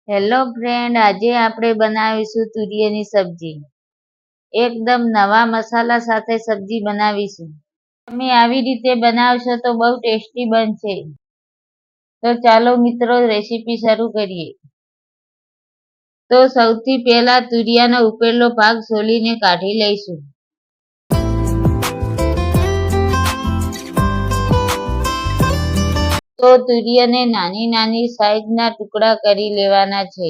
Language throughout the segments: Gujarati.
હેલો ફ્રેન્ડ, આજે આપણે બનાવીશું તુરિયાની સબ્જી. એકદમ નવા મસાલા સાથે સબ્જી બનાવીશું. તમે આવી રીતે બનાવશો તો બહુ ટેસ્ટી બનશે. તો ચાલો મિત્રો રેસીપી શરૂ કરીએ. તો સૌથી પહેલા તુરિયાનો ઉપરનો ભાગ સોલીને કાઢી લઈશું. તો તુરિયાને નાની નાની સાઈઝના ટુકડા કરી લેવાના છે.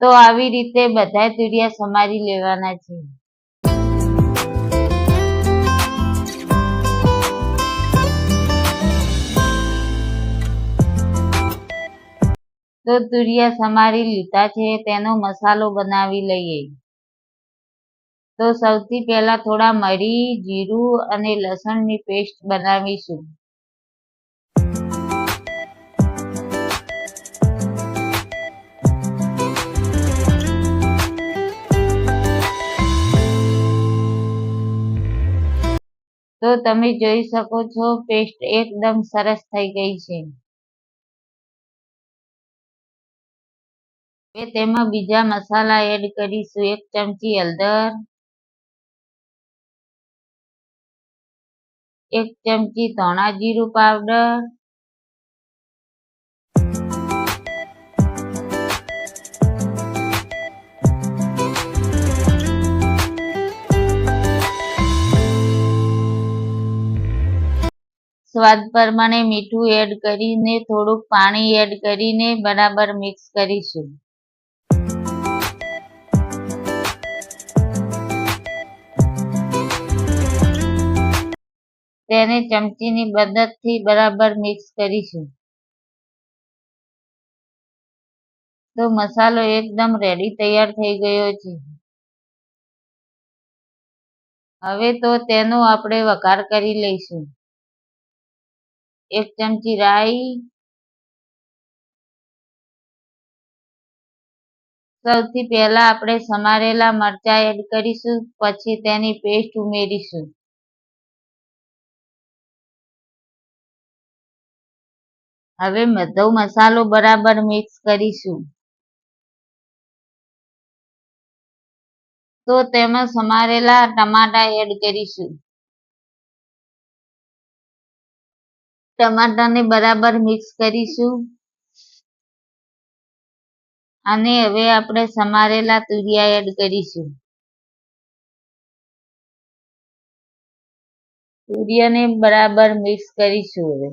તો આવી રીતે બધા તુરિયા સમારી લેવાના છે. તો તુરિયા સમારી લીધા છે, તેનો મસાલો બનાવી લઈએ. તો સૌથી પહેલા થોડા મરી, જીરું અને લસણની પેસ્ટ બનાવીશું. તો તમે જોઈ શકો છો પેસ્ટ એકદમ સરસ થઈ ગઈ છે. હવે તેમાં બીજા મસાલા એડ કરીશું. 1 ચમચી હળદર, 1 ચમચી ધાણા જીરું પાવડર, 1 સ્વાદ પ્રમાણે મીઠું એડ કરીને થોડુંક પાણી એડ કરીને બરાબર મિક્સ કરીશું. તેને ચમચીની મદદથી બરાબર મિક્સ કરીશું. તો મસાલો એકદમ રેડી તૈયાર થઈ ગયો છે. હવે તો તેનો આપણે વઘાર કરી લઈશું. 1 ચમચી રાઈ, સૌથી પહેલા આપણે સમારેલા મરચાં એડ કરીશું, પછી તેની પેસ્ટ ઉમેરીશું. હવે બધો મસાલો બરાબર મિક્સ કરીશું. તો તેમાં સમારેલા ટમાટા એડ કરીશું. ટમાટાને બરાબર મિક્સ કરીશું. અને હવે આપણે સમારેલા તુરિયા એડ કરીશું. તુરિયાને બરાબર મિક્સ કરીશું. હવે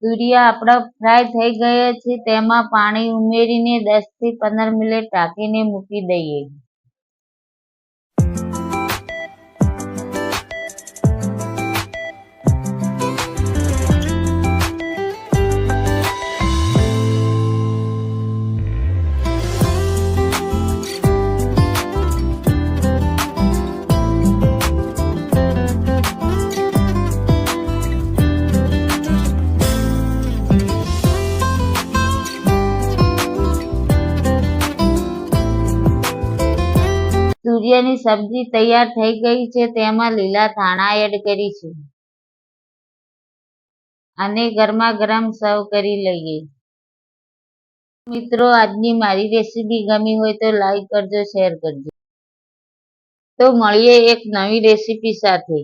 તુરિયા આપણા ફ્રાય થઈ ગયા છે. તેમાં પાણી ઉમેરીને 10 થી 15 મિનિટ ઢાંકીને મૂકી દઈએ. તુરિયાની સબ્જી તૈયાર થઈ ગઈ છે. તેમાં લીલા ધાણા એડ કરીશું અને ગરમા ગરમ સર્વ કરી લઈએ. મિત્રો, આજની મારી રેસીપી ગમી હોય તો લાઈક કરજો, શેર કરજો. તો મળીએ એક નવી રેસીપી સાથે.